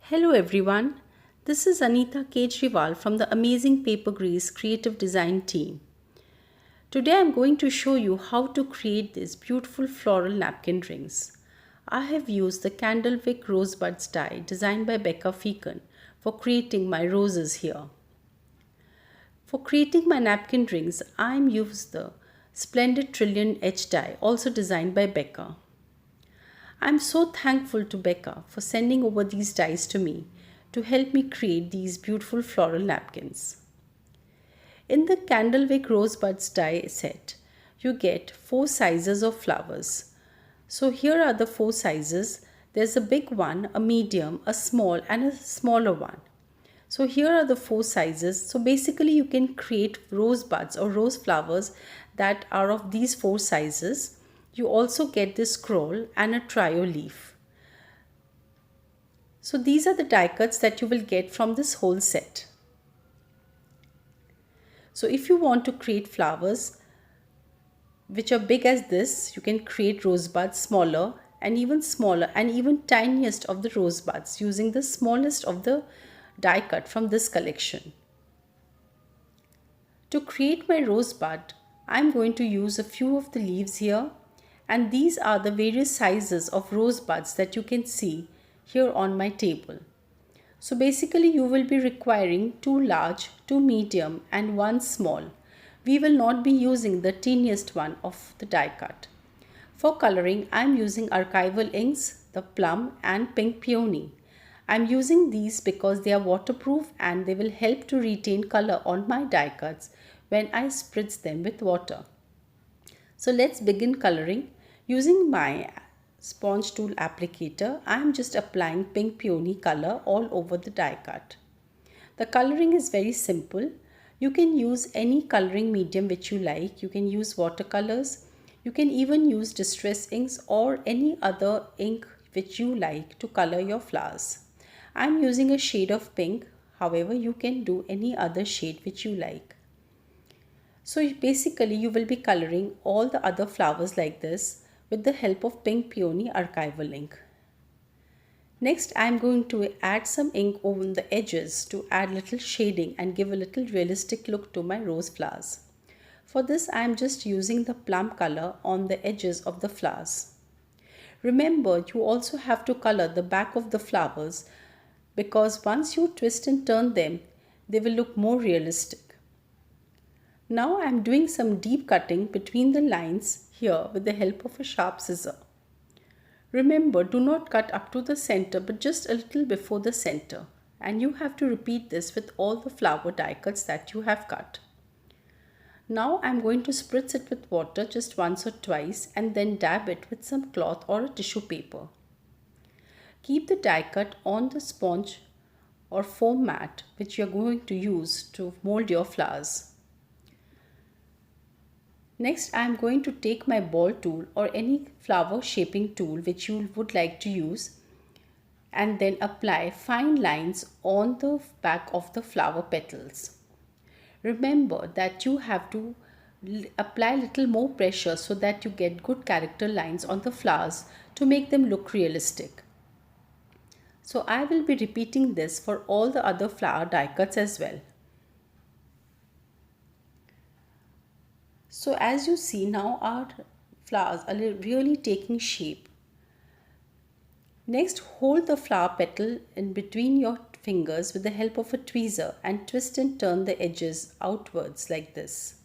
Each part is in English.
Hello everyone, this is Anita Kejriwal from the Amazing Paper Grace Creative Design team. Today I'm going to show you how to create these beautiful floral napkin rings. I have used the Candlewick Rosebuds die designed by Becca Feakin for creating my roses here. For creating my napkin rings, I'm used the Splendid Trillium Edge die also designed by Becca. I'm so thankful to Becca for sending over these dies to me to help me create these beautiful floral napkins. In the Candlewick Rosebuds die set, you get 4 sizes of flowers. So here are the 4 sizes. There's a big one, a medium, a small and a smaller one. So here are the 4 sizes. So basically you can create rosebuds or rose flowers that are of these 4 sizes. You also get this scroll and a trio leaf. So these are the die cuts that you will get from this whole set. So if you want to create flowers which are big as this, you can create rosebuds smaller and even tiniest of the rosebuds using the smallest of the die cut from this collection. To create my rosebud, I am going to use a few of the leaves here, and these are the various sizes of rosebuds that you can see here on my table. So basically you will be requiring 2 large, 2 medium and 1 small. We will not be using the teeniest one of the die cut. For coloring, I am using archival inks, the plum and pink peony. I am using these because they are waterproof and they will help to retain color on my die cuts when I spritz them with water. So let's begin coloring. Using my sponge tool applicator, I am just applying pink peony color all over the die cut. The coloring is very simple. You can use any coloring medium which you like. You can use watercolors. You can even use distress inks or any other ink which you like to color your flowers. I am using a shade of pink. However, you can do any other shade which you like. So basically you will be coloring all the other flowers like this with the help of pink peony archival ink. Next I am going to add some ink over the edges to add little shading and give a little realistic look to my rose flowers. For this I am just using the plum color on the edges of the flowers. Remember, you also have to color the back of the flowers because once you twist and turn them, they will look more realistic. Now I am doing some deep cutting between the lines here with the help of a sharp scissor. Remember, do not cut up to the center but just a little before the center, and you have to repeat this with all the flower die cuts that you have cut. Now I am going to spritz it with water just once or twice and then dab it with some cloth or a tissue paper. Keep the die cut on the sponge or foam mat which you are going to use to mold your flowers. Next, I am going to take my ball tool or any flower shaping tool which you would like to use and then apply fine lines on the back of the flower petals. Remember that you have to apply little more pressure so that you get good character lines on the flowers to make them look realistic. So I will be repeating this for all the other flower die cuts as well. So as you see now our flowers are really taking shape. Next, hold the flower petal in between your fingers with the help of a tweezer and twist and turn the edges outwards like this.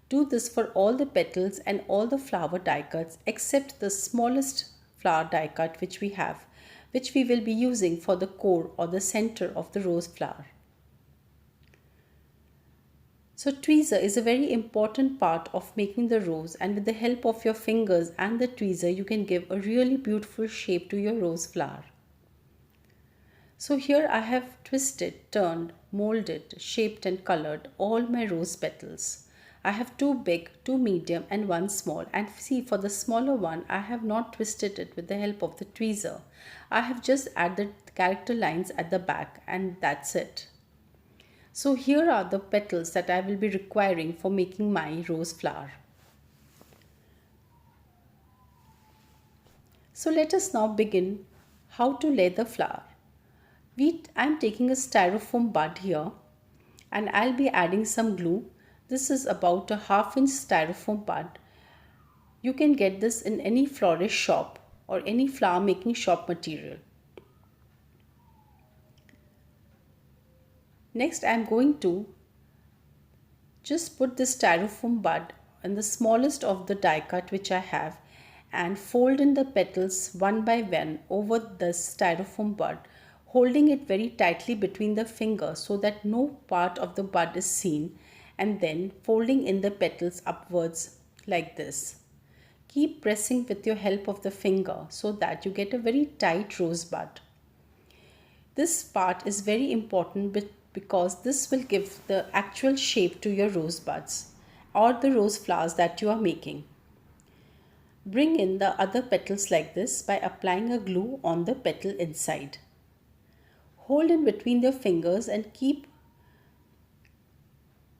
Do this for all the petals and all the flower die cuts except the smallest flower die cut which we have, which we will be using for the core or the center of the rose flower. So tweezer is a very important part of making the rose, and with the help of your fingers and the tweezer you can give a really beautiful shape to your rose flower. So here I have twisted, turned, molded, shaped and colored all my rose petals. I have 2 big, 2 medium and 1 small, and see, for the smaller one I have not twisted it with the help of the tweezer. I have just added character lines at the back and that's it. So here are the petals that I will be requiring for making my rose flower. So let us now begin how to lay the flower. I'm taking a styrofoam bud here and I'll be adding some glue. This is about a half-inch styrofoam bud. You can get this in any florist shop or any flower making shop material. Next, I'm going to just put the styrofoam bud in the smallest of the die cut which I have and fold in the petals one by one over the styrofoam bud, holding it very tightly between the fingers so that no part of the bud is seen, and then folding in the petals upwards like this. Keep pressing with your help of the finger so that you get a very tight rose bud. This part is very important because this will give the actual shape to your rose buds or the rose flowers that you are making. Bring in the other petals like this by applying a glue on the petal inside. Hold in between your fingers and keep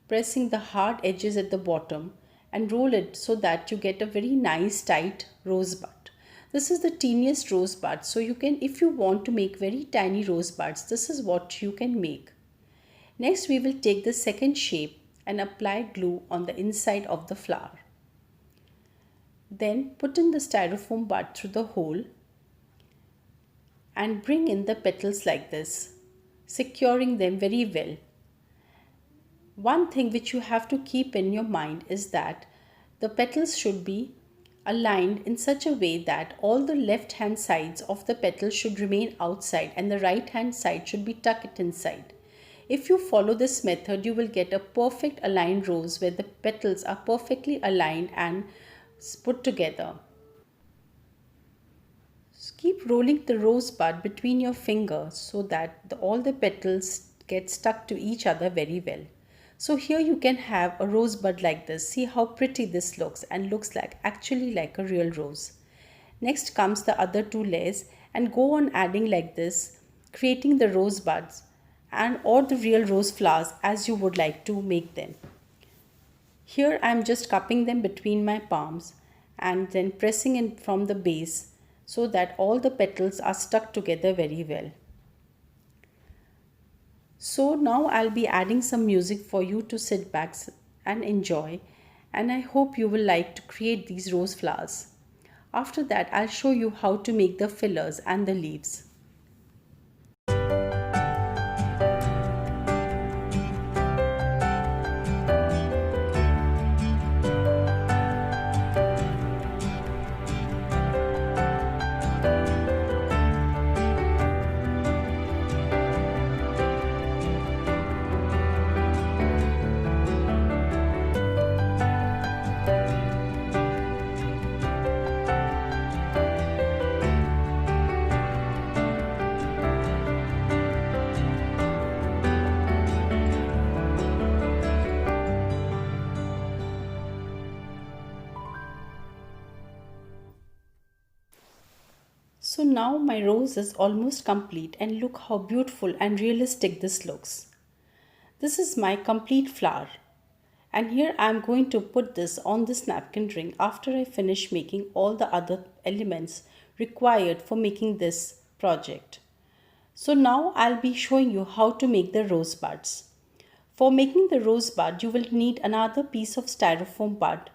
pressing the hard edges at the bottom and roll it so that you get a very nice tight rose bud. This is the teeniest rose bud, so you can, if you want to make very tiny rose buds, this is what you can make. Next, we will take the second shape and apply glue on the inside of the flower. Then put in the styrofoam bud through the hole and bring in the petals like this, securing them very well. One thing which you have to keep in your mind is that the petals should be aligned in such a way that all the left hand sides of the petals should remain outside and the right hand side should be tucked inside. If you follow this method, you will get a perfect aligned rose where the petals are perfectly aligned and put together. Keep rolling the rose bud between your fingers so that all the petals get stuck to each other very well. So here you can have a rose bud like this. See how pretty this looks and looks like actually like a real rose. Next comes the other two layers and go on adding like this, creating the rose buds and or the real rose flowers as you would like to make them. Here I am just cupping them between my palms and then pressing in from the base so that all the petals are stuck together very well. So now I'll be adding some music for you to sit back and enjoy, and I hope you will like to create these rose flowers. After that, I'll show you how to make the fillers and the leaves. So now my rose is almost complete and look how beautiful and realistic this looks. This is my complete flower, and here I am going to put this on this napkin ring after I finish making all the other elements required for making this project. So now I'll be showing you how to make the rose buds. For making the rose bud, you will need another piece of styrofoam bud,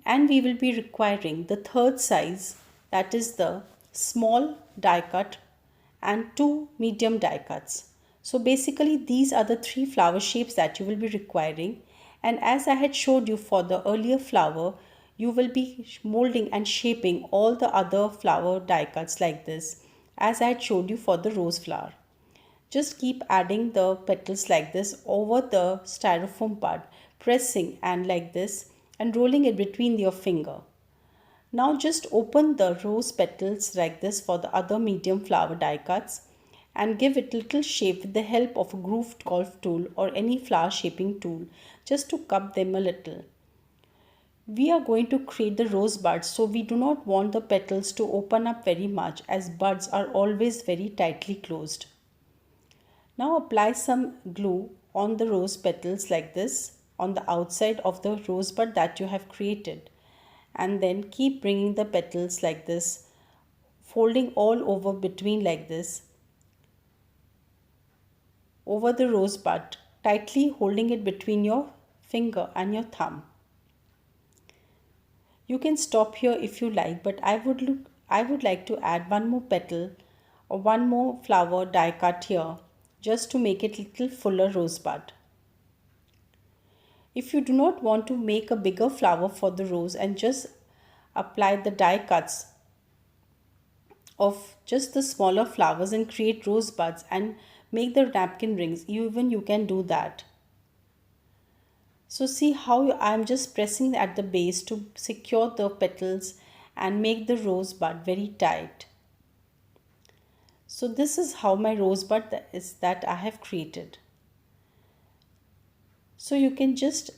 and we will be requiring the third size, that is the small die cut and two medium die cuts. So basically these are the three flower shapes that you will be requiring, and as I had showed you for the earlier flower, you will be molding and shaping all the other flower die cuts like this as I had showed you for the rose flower. Just keep adding the petals like this over the styrofoam bud, pressing and like this and rolling it between your finger. Now just open the rose petals like this for the other medium flower die cuts and give it little shape with the help of a grooved golf tool or any flower shaping tool, just to cup them a little. We are going to create the rose buds, so we do not want the petals to open up very much as buds are always very tightly closed. Now apply some glue on the rose petals like this on the outside of the rosebud that you have created, and then keep bringing the petals like this, folding all over between like this, over the rosebud, tightly holding it between your finger and your thumb. You can stop here if you like, but I would like to add one more petal or one more flower die cut here just to make it little fuller rosebud. If you do not want to make a bigger flower for the rose and just apply the die cuts of just the smaller flowers and create rosebuds and make the napkin rings, even you can do that. So see how I'm just pressing at the base to secure the petals and make the rosebud very tight. So this is how my rosebud is that I have created. So you can just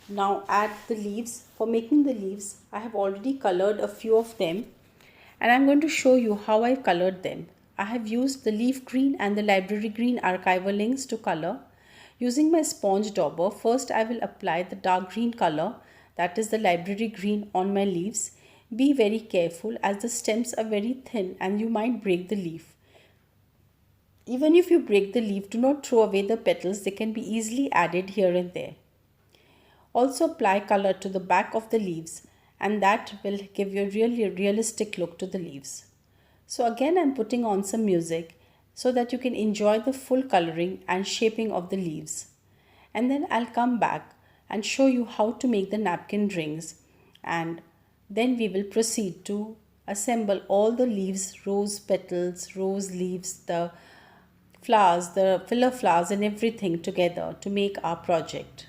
now add the leaves. For making the leaves, I have already colored a few of them and I'm going to show you how I colored them. I have used the leaf green and the library green archival inks to color. Using my sponge dauber, first I will apply the dark green color, that is the library green, on my leaves. Be very careful as the stems are very thin and you might break the leaf. Even if you break the leaf, do not throw away the petals, they can be easily added here and there. Also apply color to the back of the leaves and that will give you a really realistic look to the leaves. So again I'm putting on some music so that you can enjoy the full coloring and shaping of the leaves. And then I'll come back and show you how to make the napkin rings, and then we will proceed to assemble all the leaves, rose petals, rose leaves, the flowers, the filler flowers and everything together to make our project.